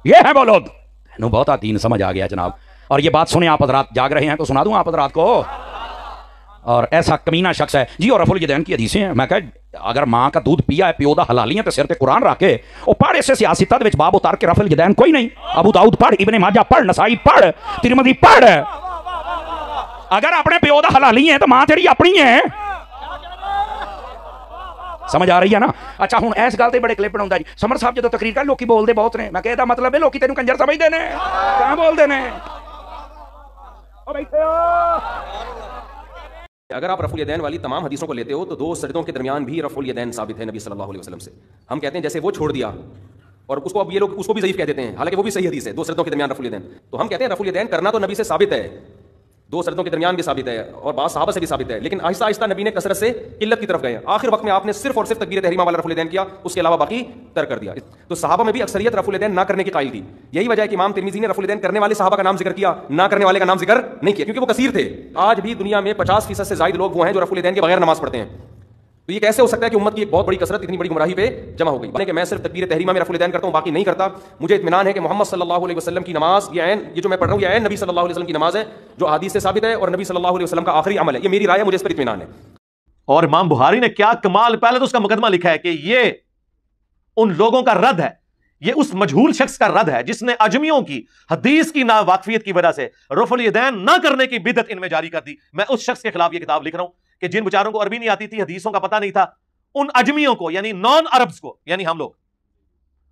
یہ ہے وہ لوگ. نو بہت دین سمجھ آ گیا جناب. اور یہ بات سنیں آپ حضرات, جاگ رہے ہیں تو سنا دوں آپ حضرات کو. اور ایسا کمینہ شخص ہے جی, اور رفع الیدین کی حدیثیں ہیں. میں کہا اگر ماں کا دودھ پیا ہے پیو دا حلالیاں تے سر تے قرآن رکھ کے او پڑھ اسے سیاستہ دے وچ باب اتار کے رفع الیدین کوئی نہیں. ابو داؤد پڑھ, ابن ماجہ پڑھ, نسائی پڑھ, ترمذی پڑھ. اگر اپنے پیو دا حلالی ہیں تو ماں تیری اپنی ہے. سمجھ آ رہی ہے نا. اچھا ہوں اس گل تے بڑے کلپ بناوندا جی سمر صاحب جدوں تقریر کر لوکی بول دے بہت نے. میں کہے دا مطلب ہے لوکی تینوں کنجر سمجھدے نے, کہاں بول دے نے. او بیٹھے اگر آپ رفع الیدین والی تمام حدیثوں کو لیتے ہو تو 2 سجدوں کے درمیان بھی رفع الیدین ثابت ہے نبی صلی اللہ علیہ وسلم سے. ہم کہتے ہیں جیسے وہ چھوڑ دیا اور اس کو اب یہ لوگ اس کو بھی ضعیف کہہ دیتے ہیں, حالانکہ وہ بھی صحیح حدیث ہے 2 سجدوں کے درمیان رفع الیدین. تو ہم کہتے ہیں رفع الیدین کرنا تو نبی سے ثابت ہے, 2 سجدوں کے درمیان بھی ثابت ہے اور بعض صحابہ سے بھی ثابت ہے, لیکن آہستہ آہستہ نبی نے کثرت سے قلت کی طرف گئے. آخر وقت میں آپ نے صرف اور صرف تکبیر تحریمہ والا رفع الیدین کیا, اس کے علاوہ باقی ترک کر دیا. تو صحابہ میں بھی اکثریت رفع الیدین نہ کرنے کی قائل تھی. یہی وجہ ہے کہ امام ترمذی نے رفع الیدین کرنے والے صحابہ کا نام ذکر کیا, نہ کرنے والے کا نام ذکر نہیں کیا, کیونکہ وہ کثیر تھے. آج بھی دنیا میں 50% سے زائد لوگ وہ ہیں جو رفع الیدین کے بغیر نماز پڑھتے ہیں. تو یہ کیسے ہو سکتا ہے کہ امت کی ایک بہت بڑی کثرت اتنی بڑی گمراہی پہ جمع ہو گئی کہ میں صرف تکبیر تحریمہ میں رفع الیدین کرتا ہوں باقی نہیں کرتا. مجھے اطمینان ہے کہ محمد صلی اللہ علیہ وسلم کی نماز یہ جو میں پڑھ رہا ہوں یہ عین نبی صلی اللہ علیہ وسلم کی نماز ہے جو احادیث سے ثابت ہے اور نبی صلی اللہ علیہ وسلم کا آخری عمل ہے. یہ میری رائے ہے, مجھے اس پر اطمینان ہے. اور امام بخاری نے کیا کمال, پہلے تو اس کا مقدمہ لکھا ہے کہ یہ ان لوگوں کا رد ہے, یہ اس مجہول شخص کا رد ہے جس نے اجمیوں کی حدیث کی ناواقفیت کی وجہ سے رفع الیدین نہ کرنے کی بدعت ان میں جاری کر دی. میں اس شخص کے خلاف یہ کتاب لکھ رہا ہوں کہ جن بیچاروں کو عربی نہیں آتی تھی, حدیثوں کا پتہ نہیں تھا, ان اجمیوں کو یعنی نان عربز کو, یعنی ہم لوگ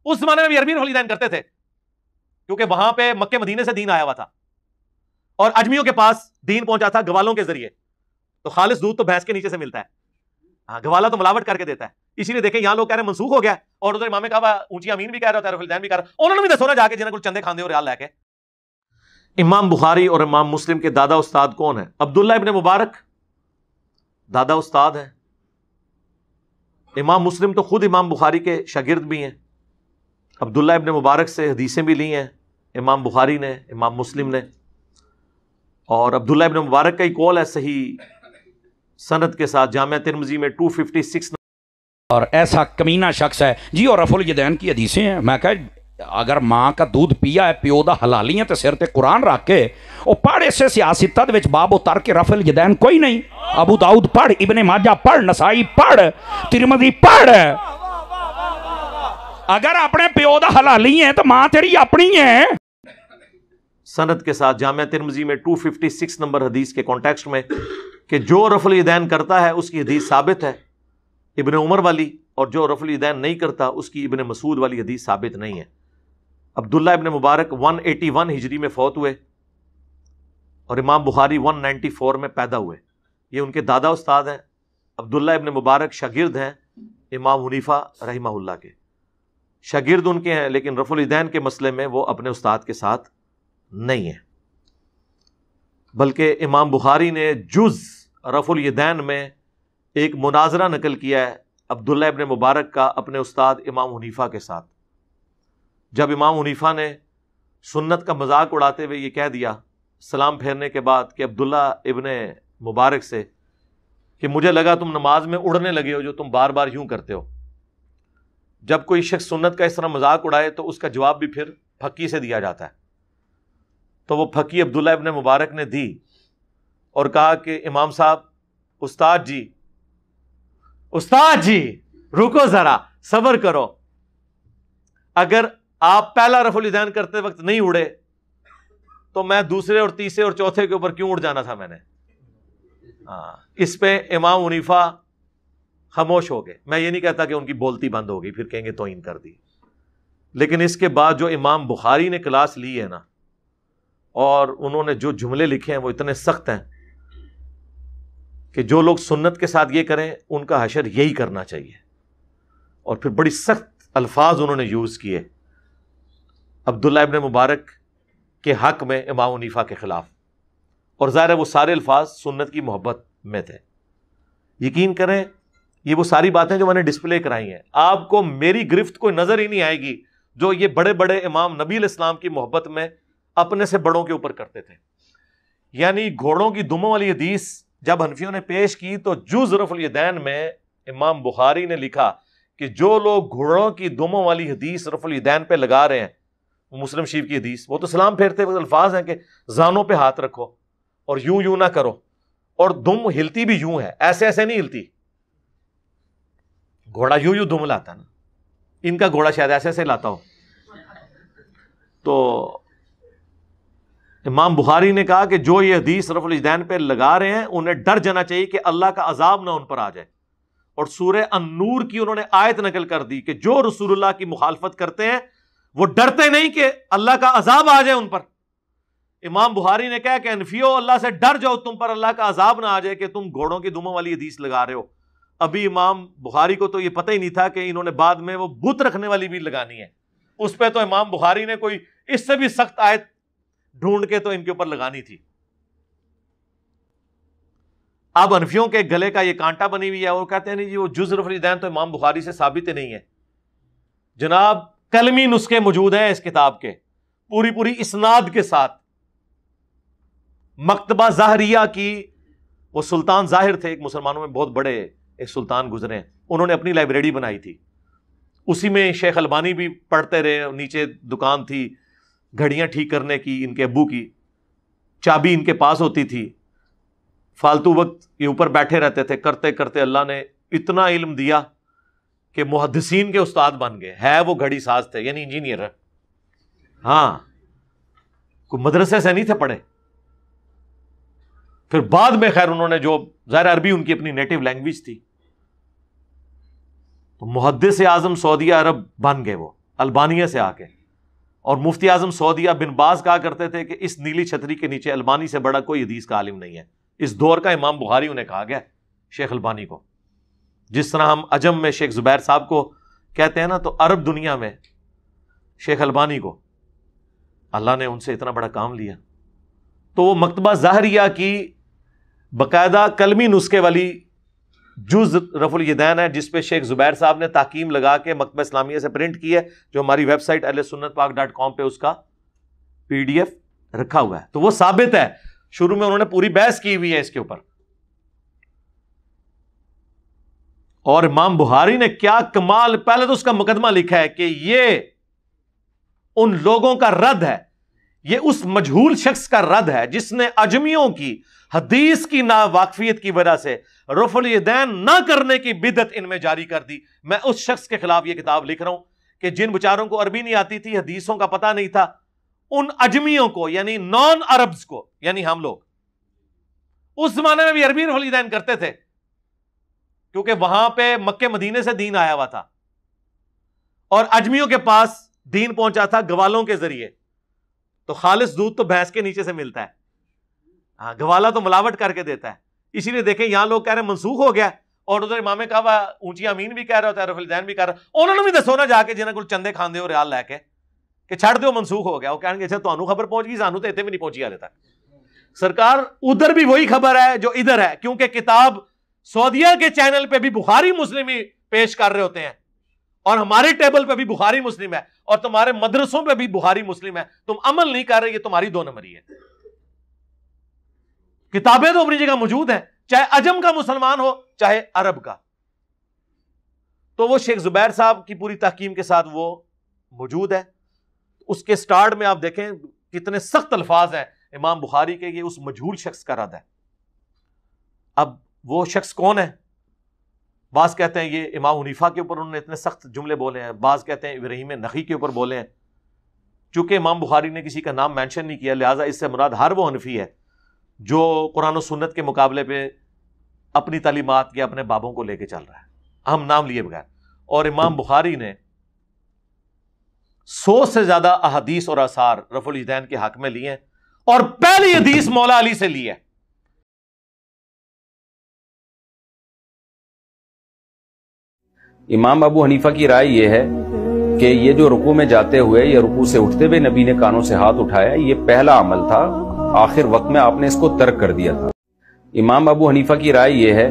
اس زمانے میں بھی عربی رفع الیدین کرتے تھے کیونکہ وہاں پہ مکہ مدینے سے دین آیا ہوا تھا اور اجمیوں کے پاس دین پہنچا تھا گوالوں کے ذریعے. تو خالص دودھ تو بھینس کے نیچے سے ملتا ہے, ہاں گوالا تو ملاوٹ کر کے دیتا ہے. اسی لیے دیکھیں یہاں لوگ کہہ رہے ہیں منسوخ ہو گیا, اور ادھر امام کعبہ اونچی امین بھی کہہ رہا ہوتا ہے, رفع الیدین بھی کہہ رہا, انہوں نے بھی دسو نا جا کے جنہیں کچھ چندے کھاندے ہو ریال لے کے. امام بخاری اور امام مسلم کے دادا استاد کون ہیں؟ عبداللہ ابن مبارک دادا استاد ہیں. امام مسلم تو خود امام بخاری کے شاگرد بھی ہیں. عبداللہ ابن مبارک سے حدیثیں بھی لی ہیں امام بخاری نے, امام مسلم نے. اور عبداللہ ابن مبارک کا ہی قول ہے صحیح سند کے ساتھ جامعہ ترمذی میں 256. اور ایسا کمینہ شخص ہے جی, اور رفع الیدین کی حدیثیں ہیں. میں کہا اگر ماں کا دودھ پیا ہے پیو دا حلالیاں تے سر تے قرآن رکھ کے او پڑھ اسے سیاستہ دے وچ باب اتار کے رفع الیدین کوئی نہیں. ابو داؤد پڑھ, ابن ماجہ پڑھ, نسائی پڑھ, ترمذی پڑھ. اگر اپنے پیو دا حلالی ہیں تو ماں تیری اپنی ہے. سند کے ساتھ جامعہ ترمذی میں 256 نمبر حدیث کے کانٹیکسٹ میں کہ جو رفع الیدین کرتا ہے اس کی حدیث ثابت ہے ابن عمر والی, اور جو رفع الیدین نہیں کرتا اس کی ابن مسعود والی حدیث ثابت نہیں ہے. عبداللہ ابن مبارک 181 ہجری میں فوت ہوئے اور امام بخاری 194 میں پیدا ہوئے. یہ ان کے دادا استاد ہیں. عبداللہ ابن مبارک شاگرد ہیں امام حنیفہ رحمہ اللہ کے, شاگرد ان کے ہیں, لیکن رفع الیدین کے مسئلے میں وہ اپنے استاد کے ساتھ نہیں ہیں. بلکہ امام بخاری نے جز رفع الیدین میں ایک مناظرہ نقل کیا ہے عبداللہ ابن مبارک کا اپنے استاد امام حنیفہ کے ساتھ. جب امام حنیفہ نے سنت کا مذاق اڑاتے ہوئے یہ کہہ دیا سلام پھیرنے کے بعد کہ عبداللہ ابن مبارک سے کہ مجھے لگا تم نماز میں اڑنے لگے ہو جو تم بار بار یوں کرتے ہو. جب کوئی شخص سنت کا اس طرح مذاق اڑائے تو اس کا جواب بھی پھر پھکی سے دیا جاتا ہے. تو وہ پھکی عبداللہ ابن مبارک نے دی اور کہا کہ امام صاحب, استاد جی رکو ذرا, صبر کرو. اگر آپ پہلا رفع الیدین کرتے وقت نہیں اڑے تو میں دوسرے اور تیسرے اور چوتھے کے اوپر کیوں اڑ جانا تھا میں نے. اس پہ امام حنیفہ خاموش ہو گئے. میں یہ نہیں کہتا کہ ان کی بولتی بند ہو گئی, پھر کہیں گے توہین کر دی, لیکن اس کے بعد جو امام بخاری نے کلاس لی ہے نا, اور انہوں نے جو جملے لکھے ہیں وہ اتنے سخت ہیں کہ جو لوگ سنت کے ساتھ یہ کریں ان کا حشر یہی کرنا چاہیے. اور پھر بڑی سخت الفاظ انہوں نے یوز کیے عبداللہ ابن مبارک کے حق میں امام حنیفہ کے خلاف, اور ظاہر ہے وہ سارے الفاظ سنت کی محبت میں تھے. یقین کریں یہ وہ ساری باتیں جو میں نے ڈسپلے کرائی ہیں, آپ کو میری گرفت کوئی نظر ہی نہیں آئے گی جو یہ بڑے بڑے امام نبی علیہ السلام کی محبت میں اپنے سے بڑوں کے اوپر کرتے تھے. یعنی گھوڑوں کی دموں والی حدیث جب حنفیوں نے پیش کی تو جز رفع الیدین میں امام بخاری نے لکھا کہ جو لوگ گھوڑوں کی دموں والی حدیث رفع الیدین پہ لگا رہے ہیں مسلم شریف کی حدیث، وہ تو سلام پھیرتے وقت الفاظ ہیں کہ زانوں پہ ہاتھ رکھو اور یوں یوں نہ کرو، اور دم ہلتی بھی یوں ہے، ایسے ایسے نہیں ہلتی. گھوڑا یوں یوں دم لاتا نا، ان کا گھوڑا شاید ایسے ایسے لاتا ہو. تو امام بخاری نے کہا کہ جو یہ حدیث رفع الیدین پہ لگا رہے ہیں انہیں ڈر جانا چاہیے کہ اللہ کا عذاب نہ ان پر آ جائے. اور سورہ النور کی انہوں نے آیت نقل کر دی کہ جو رسول اللہ کی مخالفت کرتے ہیں وہ ڈرتے نہیں کہ اللہ کا عذاب آ جائے ان پر. امام بخاری نے کہا کہ انفیو اللہ سے ڈر جاؤ، تم پر اللہ کا عذاب نہ آ جائے کہ تم گھوڑوں کی دموں والی حدیث لگا رہے ہو. ابھی امام بخاری کو تو یہ پتہ ہی نہیں تھا کہ انہوں نے بعد میں وہ بت رکھنے والی بھی لگانی ہے. اس پہ تو امام بخاری نے کوئی اس سے بھی سخت آیت ڈھونڈ کے تو ان کے اوپر لگانی تھی. اب حنفیوں کے گلے کا یہ کانٹا بنی ہوئی ہے، وہ کہتے ہیں نہیں جی وہ جز رفع الیدین تو امام بخاری سے ثابت ہی نہیں ہے. جناب کلمی نسخے موجود ہیں اس کتاب کے، پوری اسناد کے ساتھ. مکتبہ ظاہریہ کی، وہ سلطان ظاہر تھے، ایک مسلمانوں میں بہت بڑے ایک سلطان گزرے ہیں، انہوں نے اپنی لائبریری بنائی تھی، اسی میں شیخ البانی بھی پڑھتے رہے. نیچے دکان تھی گھڑیاں ٹھیک کرنے کی، ان کے ابو کی چابی ان کے پاس ہوتی تھی. فالتو وقت یہ اوپر بیٹھے رہتے تھے، کرتے کرتے اللہ نے اتنا علم دیا کہ محدثین کے استاد بن گئے. ہے وہ گھڑی ساز تھے، یعنی انجینئر. ہاں، کوئی مدرسے سے نہیں تھے پڑھے. پھر بعد میں خیر انہوں نے جو ظاہر عربی ان کی اپنی نیٹو لینگویج تھی، تو محدث اعظم سعودیہ عرب بن گئے وہ البانیہ سے آ کے. اور مفتی اعظم سعودیہ بن باز کہا کرتے تھے کہ اس نیلی چھتری کے نیچے البانی سے بڑا کوئی حدیث کا عالم نہیں ہے. اس دور کا امام بخاری انہیں کہا گیا شیخ البانی کو. جس طرح ہم عجم میں شیخ زبیر صاحب کو کہتے ہیں نا، تو عرب دنیا میں شیخ البانی کو اللہ نے ان سے اتنا بڑا کام لیا. تو وہ مکتبہ ظاہریہ کی باقاعدہ کلمی نسخے والی جز رفع الیدین ہے، جس پہ شیخ زبیر صاحب نے تحکیم لگا کے مکتبہ اسلامیہ سے پرنٹ کی ہے، جو ہماری ویب سائٹ ahlsunnatpak.com پہ اس کا PDF رکھا ہوا ہے. تو وہ ثابت ہے، شروع میں انہوں نے پوری بحث کی ہوئی ہے اس کے اوپر. اور امام بخاری نے کیا کمال، پہلے تو اس کا مقدمہ لکھا ہے کہ یہ ان لوگوں کا رد ہے، یہ اس مجہول شخص کا رد ہے جس نے اجمیوں کی حدیث کی ناواقفیت کی وجہ سے رفع الیدین نہ کرنے کی بدعت ان میں جاری کر دی. میں اس شخص کے خلاف یہ کتاب لکھ رہا ہوں کہ جن بیچاروں کو عربی نہیں آتی تھی، حدیثوں کا پتہ نہیں تھا، ان اجمیوں کو یعنی نان عربز کو، یعنی ہم لوگ اس زمانے میں بھی عربی رفع الیدین کرتے تھے کیونکہ وہاں پہ مکے مدینے سے دین آیا ہوا تھا اور اجمیوں کے پاس دین پہنچا تھا گوالوں کے ذریعے. تو خالص دودھ تو بھینس کے نیچے سے ملتا ہے، ہاں گوالا تو ملاوٹ کر کے دیتا ہے. اسی لیے دیکھیں یہاں لوگ کہہ رہے ہیں منسوخ ہو گیا، اور ادھر امام کعبہ اونچی امین بھی کہہ رہا ہوتا ہے، رفع الیدین بھی کہہ رہا. انہوں نے بھی دسو نا جا کے جنہیں کو چندے کھاندے ہو ریال لے کے کہ چھڑ دیو منسوخ ہو گیا. وہ کہیں گے اچھا تانوں خبر پہنچ گئی، سانوں تو اتنے بھی نہیں پہنچی حالے تک. سرکار ادھر بھی وہی خبر ہے جو ادھر ہے، کیونکہ کتاب سعودیہ کے چینل پہ بھی بخاری مسلم ہی پیش کر رہے ہوتے ہیں، اور ہمارے ٹیبل پہ بھی بخاری مسلم ہے، اور تمہارے مدرسوں پہ بھی بخاری مسلم ہے. تم عمل نہیں کر رہے، یہ تمہاری 2 نمبری ہے. کتابیں تو اپنی جگہ موجود ہیں، چاہے عجم کا مسلمان ہو چاہے عرب کا. تو وہ شیخ زبیر صاحب کی پوری تحکیم کے ساتھ وہ موجود ہے. اس کے سٹارٹ میں آپ دیکھیں کتنے سخت الفاظ ہیں امام بخاری کے، یہ اس مجہول شخص کا رد ہے. اب وہ شخص کون ہے؟ بعض کہتے ہیں یہ امام حنیفہ کے اوپر انہوں نے اتنے سخت جملے بولے ہیں، بعض کہتے ہیں ابراہیم نخعی کے اوپر بولے ہیں. چونکہ امام بخاری نے کسی کا نام مینشن نہیں کیا، لہٰذا اس سے مراد ہر وہ حنفی ہے جو قرآن و سنت کے مقابلے پہ اپنی تعلیمات یا اپنے بابوں کو لے کے چل رہا ہے، ہم نام لیے بغیر. اور امام بخاری نے 100 سے زیادہ احادیث اور آثار رفع الیدین کے حق میں لیے ہیں، اور پہلی حدیث مولا علی سے لی ہے. امام ابو حنیفہ کی رائے یہ ہے کہ یہ جو رکوع میں جاتے ہوئے یا رکوع سے اٹھتے ہوئے نبی نے کانوں سے ہاتھ اٹھایا، یہ پہلا عمل تھا، آخر وقت میں آپ نے اس کو ترک کر دیا تھا. امام ابو حنیفہ کی رائے یہ ہے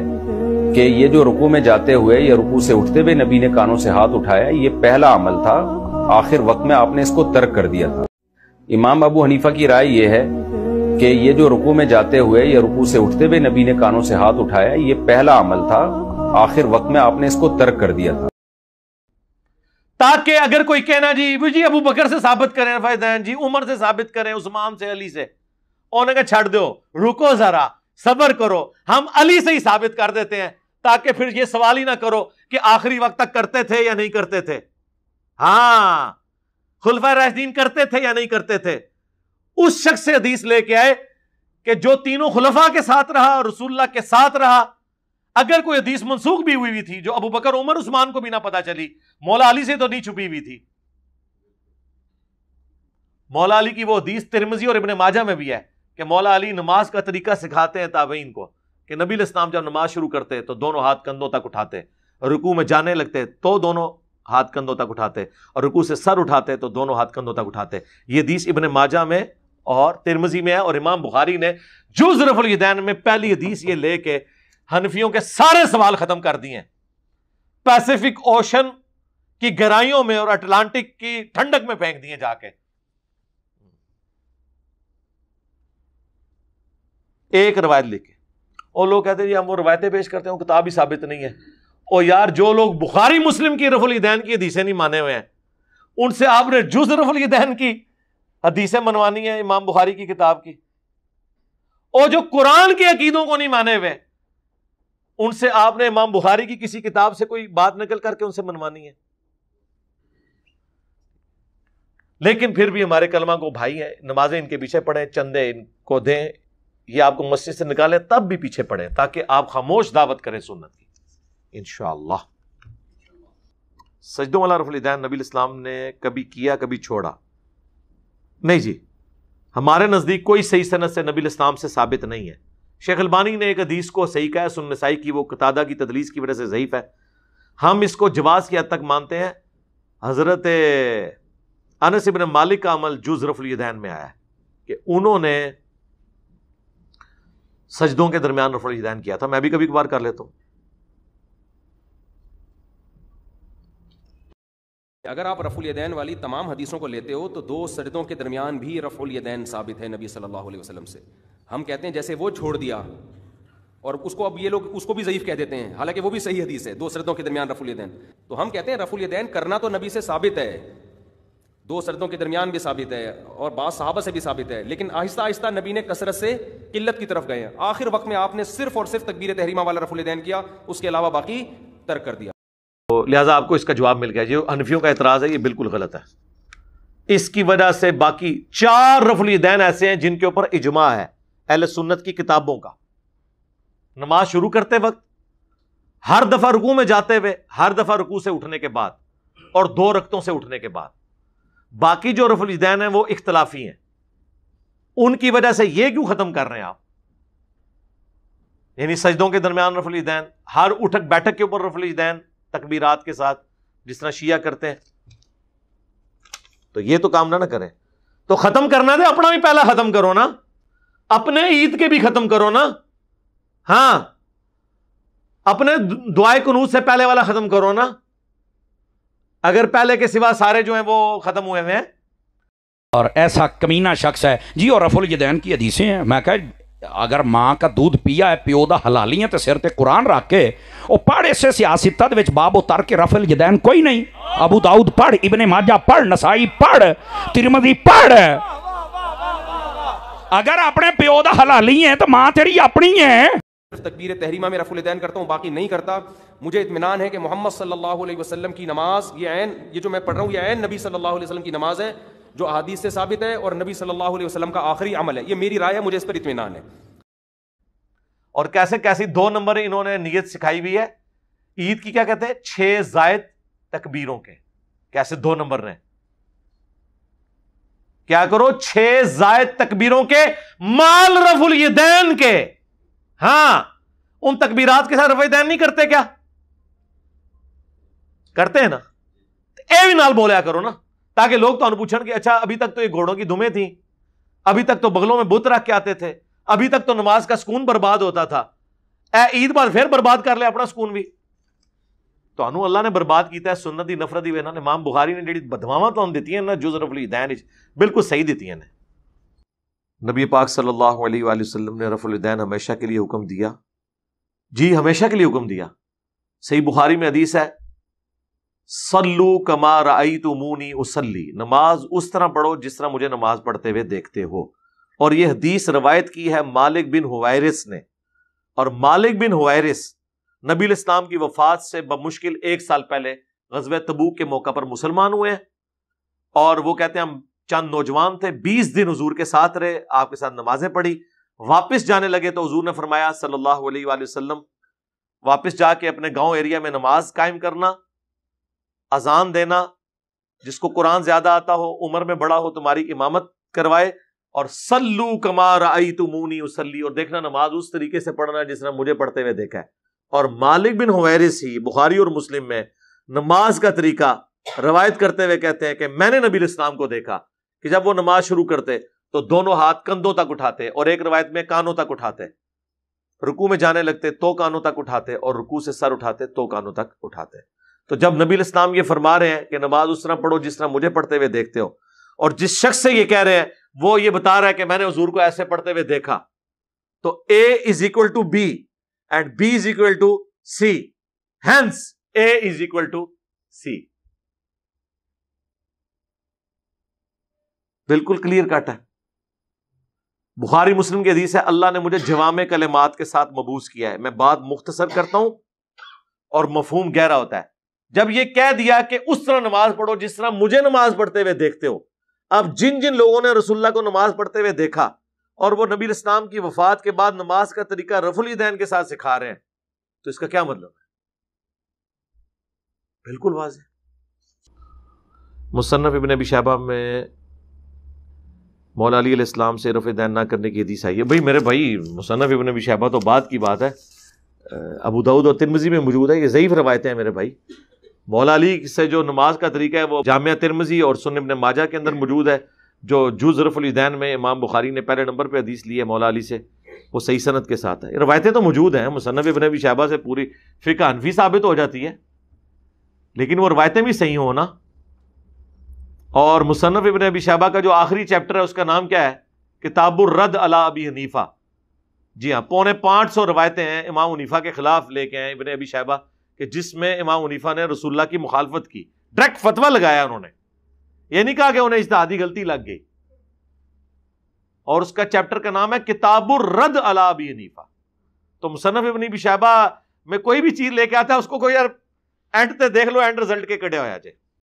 کہ یہ جو رکوع میں جاتے ہوئے یا رکوع سے اٹھتے ہوئے نبی نے کانوں سے ہاتھ اٹھایا، یہ پہلا عمل تھا، آخر وقت میں آپ نے اس کو ترک کر دیا تھا. امام ابو حنیفہ کی رائے یہ ہے کہ یہ جو رکوع میں جاتے ہوئے یا رکوع سے اٹھتے ہوئے نبی نے کانوں سے ہاتھ اٹھایا، یہ پہلا عمل تھا، آخر وقت میں آپ نے اس کو ترک کر دیا تھا. تاکہ اگر کوئی کہنا جی ابو بکر سے ثابت کریں رفع یدین، جی عمر سے ثابت کریں، عثمان سے، علی سے، انہوں نے کہا چھڑ دو، رکو ذرا، صبر کرو، ہم علی سے ہی ثابت کر دیتے ہیں، تاکہ پھر یہ سوال ہی نہ کرو کہ آخری وقت تک کرتے تھے یا نہیں کرتے تھے۔ ہاں، خلفائے راشدین کرتے تھے یا نہیں کرتے تھے؟ اس شخص سے حدیث لے کے آئے کہ جو تینوں خلفاء کے ساتھ رہا اور رسول اللہ کے ساتھ رہا۔ اگر کوئی حدیث منسوخ بھی ہوئی تھی جو ابو بکر، عمر، عثمان کو بھی نہ پتا چلی، مولا علی سے تو نہیں چھپی ہوئی تھی۔ مولا علی کی وہ حدیث ترمذی اور ابن ماجہ میں بھی ہے کہ مولا علی نماز کا طریقہ سکھاتے ہیں تابعین کو، کہ نبی علیہ السلام جب نماز شروع کرتے تو دونوں ہاتھ کندھوں تک اٹھاتے، رکوع میں جانے لگتے تو دونوں ہاتھ کندھوں تک اٹھاتے، اور رکوع سے سر اٹھاتے تو دونوں ہاتھ کندھوں تک اٹھاتے۔ یہ حدیث ابن ماجہ میں اور ترمذی میں ہے، اور امام بخاری نے جز رفع الیدین میں پہلی حدیث یہ لے کے حنفیوں کے سارے سوال ختم کر دیے ہیں۔ پیسیفک اوشن کی گہرائیوں میں اور اٹلانٹک کی ٹھنڈک میں پھینک دیے جا کے۔ ایک روایت لکھ کے، اور لوگ کہتے ہیں جی ہم وہ روایتیں پیش کرتے ہیں، وہ کتاب ہی ثابت نہیں ہے۔ اور یار جو لوگ بخاری مسلم کی رفع الیدین کی حدیثیں نہیں مانے ہوئے ہیں، ان سے آپ نے جز رفع الیدین کی حدیثیں منوانی ہیں امام بخاری کی کتاب کی۔ اور جو قرآن کے عقیدوں کو نہیں مانے ہوئے، ان سے آپ نے امام بخاری کی کسی کتاب سے کوئی بات نقل کر کے ان سے منوانی ہے۔ لیکن پھر بھی ہمارے کلمہ کو بھائی ہیں، نمازیں ان کے پیچھے پڑھیں، چندے ان کو دیں، یہ آپ کو مسجد سے نکالیں تب بھی پیچھے پڑھیں، تاکہ آپ خاموش دعوت کریں سنت کی انشاءاللہ۔ سجدوں والا رفع الیدین نبی الاسلام نے کبھی کیا، کبھی چھوڑا نہیں جی، ہمارے نزدیک کوئی صحیح سند سے نبی الاسلام سے ثابت نہیں ہے۔ شیخ البانی نے ایک حدیث کو صحیح کہا ہے، سنن نسائی کی، وہ قتادہ کی تدلیس کی وجہ سے ضعیف ہے، ہم اس کو جواز کی حد تک مانتے ہیں۔ حضرت انس بن مالک کا عمل جز رفع الیدین میں آیا ہے کہ انہوں نے سجدوں کے درمیان رفع الیدین کیا تھا، میں بھی کبھی کبھار کر لیتا ہوں۔ اگر آپ رفع الیدین والی تمام حدیثوں کو لیتے ہو تو 2 سجدوں کے درمیان بھی رفع الیدین ثابت ہے نبی صلی اللہ علیہ وسلم سے۔ ہم کہتے ہیں جیسے وہ چھوڑ دیا، اور اس کو اب یہ لوگ اس کو بھی ضعیف کہہ دیتے ہیں، حالانکہ وہ بھی صحیح حدیث ہے 2 سجدوں کے درمیان رفع الیدین۔ تو ہم کہتے ہیں رفع الیدین کرنا تو نبی سے ثابت ہے، 2 سجدوں کے درمیان بھی ثابت ہے، اور بعض صحابہ سے بھی ثابت ہے، لیکن آہستہ آہستہ نبی نے کثرت سے قلت کی طرف گئے ہیں۔ آخر وقت میں آپ نے صرف اور صرف تکبیر تحریمہ والا رفع الیدین کیا، اس کے علاوہ باقی ترک کر دیا۔ تو لہٰذا آپ کو اس کا جواب مل گیا، جو حنفیوں کا اعتراض ہے یہ بالکل غلط ہے۔ اس کی وجہ سے باقی 4 رفع الیدین ایسے ہیں جن کے اوپر اجماع ہے اہل سنت کی کتابوں کا۔ نماز شروع کرتے وقت، ہر دفعہ رکوع میں جاتے ہوئے، ہر دفعہ رکوع سے اٹھنے کے بعد، اور 2 رکعتوں سے اٹھنے کے بعد۔ باقی جو رفع الیدین ہیں وہ اختلافی ہیں، ان کی وجہ سے یہ کیوں ختم کر رہے ہیں آپ؟ یعنی سجدوں کے درمیان رفع الیدین، ہر اٹھک بیٹھک کے اوپر رفع الیدین تکبیرات کے ساتھ، جس طرح شیعہ کرتے ہیں، تو یہ تو کام نہ کریں۔ تو ختم کرنا دے، اپنا بھی پہلا ختم کرو نا، اپنے عید کے بھی ختم کرو نا، ہاں اپنے دعائے قنوت سے پہلے والا ختم کرو نا، اگر پہلے کے سوا سارے جو ہیں وہ ختم ہوئے ہیں۔ اور ایسا کمینہ شخص ہے جی، اور رفع الیدین کی حدیثیں ہیں، میں کہا اگر ماں کا دودھ پیا ہے پیو دا حلالیاں تے سر تے قرآن رکھ کے او پڑھ اسے سیاستت وچ باب و ترک رفع الیدین کوئی نہیں۔ ابو داؤد پڑھ، ابن ماجہ پڑھ، نسائی پڑھ، ترمذی پڑھ۔ اگر اپنے پیو دا حلالی ہیں تو ماں تیری اپنی ہے۔ تکبیر تحریمہ میں رفع الیدین کرتا ہوں، باقی نہیں کرتا۔ مجھے اطمینان ہے کہ محمد صلی اللہ علیہ وسلم کی نماز یہ جو میں پڑھ رہا ہوں یہ عین نبی صلی اللہ علیہ وسلم کی نماز ہے، جو احادیث سے ثابت ہے، اور نبی صلی اللہ علیہ وسلم کا آخری عمل ہے۔ یہ میری رائے ہے، مجھے اس پر اطمینان ہے۔ اور کیسے کیسی 2 نمبر انہوں نے نیت سکھائی ہوئی ہے، عید کی کیا کہتے ہیں 6 زائد تکبیروں کے، کیسے 2 نمبر نے؟ کیا کرو 6 زائد تکبیروں کے مال رفع الیدین کے۔ ہاں ان تکبیرات کے ساتھ رفع الیدین نہیں کرتے کیا؟ کرتے ہیں نا، اے بھی نال بولیا کرو نا، تاکہ لوگ تو پوچھن کہ اچھا ابھی تک تو یہ گھوڑوں کی دمیں تھیں، ابھی تک تو بغلوں میں بت رکھ کے آتے تھے، ابھی تک تو نماز کا سکون برباد ہوتا تھا، اے عید بعد پھر برباد کر لے اپنا سکون بھی۔ تو انو اللہ نے برباد کیتا ہے سنت دی نفرت دی وجہ۔ امام بخاری نے جڑی بدواواں تو دیتی ہیں نا جز رفع الیدین بالکل صحیح دیتی ہیں۔ نبی پاک صلی اللہ علیہ وآلہ وسلم نے رفع الیدین ہمیشہ کے لیے حکم دیا، جی ہمیشہ کے لیے حکم دیا۔ صحیح بخاری میں حدیث ہے، صلو کما رأیتمونی اصلی، نماز اس طرح پڑھو جس طرح مجھے نماز پڑھتے ہوئے دیکھتے ہو. اور یہ حدیث روایت کی ہے مالک بن حویرث نے، اور مالک بن حویرث نبی الاسلام کی وفات سے بمشکل 1 سال پہلے غزوہ تبوک کے موقع پر مسلمان ہوئے ہیں. اور وہ کہتے ہیں ہم چند نوجوان تھے، 20 دن حضور کے ساتھ رہے، آپ کے ساتھ نمازیں پڑھی. واپس جانے لگے تو حضور نے فرمایا صلی اللہ علیہ وآلہ وسلم، واپس جا کے اپنے گاؤں ایریا میں نماز قائم کرنا، اذان دینا، جس کو قرآن زیادہ آتا ہو، عمر میں بڑا ہو، تمہاری امامت کروائے، اور صلو کما رأیتمونی اصلی، اور دیکھنا نماز اس طریقے سے پڑھنا جس طرح مجھے پڑھتے ہوئے دیکھا ہے. اور مالک بن حویرث ہی بخاری اور مسلم میں نماز کا طریقہ روایت کرتے ہوئے کہتے ہیں کہ میں نے نبی الاسلام کو دیکھا کہ جب وہ نماز شروع کرتے تو دونوں ہاتھ کندھوں تک اٹھاتے، اور ایک روایت میں کانوں تک اٹھاتے، رکوع میں جانے لگتے تو کانوں تک اٹھاتے، اور رکوع سے سر اٹھاتے تو کانوں تک اٹھاتے. تو جب نبی الاسلام یہ فرما رہے ہیں کہ نماز اس طرح پڑھو جس طرح مجھے پڑھتے ہوئے دیکھتے ہو، اور جس شخص سے یہ کہہ رہے ہیں وہ یہ بتا رہا ہے کہ میں نے حضور کو ایسے پڑھتے ہوئے دیکھا، تو A is equal to B and B is equal to C, hence A is equal to C. بالکل کلیئر کٹ ہے. بخاری مسلم کی حدیث ہے اللہ نے مجھے جوامع کلمات کے ساتھ مبعوث کیا ہے. میں بات مختصر کرتا ہوں اور مفہوم گہرا ہوتا ہے. جب یہ کہہ دیا کہ اس طرح نماز پڑھو جس طرح مجھے نماز پڑھتے ہوئے دیکھتے ہو، اب جن جن لوگوں نے رسول اللہ کو نماز پڑھتے ہوئے دیکھا اور وہ نبی الاسلام کی وفات کے بعد نماز کا طریقہ رفع الیدین کے ساتھ سکھا رہے ہیں، تو اس کا کیا مطلب ہے؟ بالکل واضح. مصنف ابن ابی شیبہ میں مولا علی علیہ السلام سے رفع دین نہ کرنے کی حدیث آئی ہے. بھائی میرے بھائی، مصنف ابن ابی شیبہ تو بعد کی بات ہے، ابو داؤد اور ترمذی میں موجود ہے. یہ ضعیف روایتیں ہیں میرے بھائی. مولا علی سے جو نماز کا طریقہ ہے وہ جامعہ ترمذی اور سنن ابن ماجہ کے اندر موجود ہے، جو جز رفع الیدین میں امام بخاری نے پہلے نمبر پہ حدیث لی ہے مولا علی سے، وہ صحیح سند کے ساتھ ہے. روایتیں تو موجود ہیں، مصنف ابن ابی شیبہ سے پوری فقہ حنفی ثابت ہو جاتی ہے، لیکن وہ روایتیں بھی صحیح ہوں نا. اور مصنف ابن ابی شیبہ کا جو آخری چیپٹر ہے اس کا نام کیا ہے؟ کتاب الرد علی ابی حنیفہ. جی ہاں، 550 روایتیں ہیں امام حنیفہ کے خلاف لے کے ہیں ابن ابی شیبہ، کہ جس میں امام حنیفہ نے رسول اللہ کی مخالفت کی. ڈائریکٹ فتویٰ لگایا انہوں نے، یہ نہیں کہا کہ انہیں اجتہادی غلطی لگ گئی. اور اس کا چیپٹر کا نام ہے کتاب الرد علی ابی حنیفہ. تو مصنف ابن ابی شیبہ میں کوئی بھی چیز لے کے آتا ہے اس کو کوئی یار اینڈ تے دیکھ لو، اینڈ رزلٹ کے کڑے ہو جائے.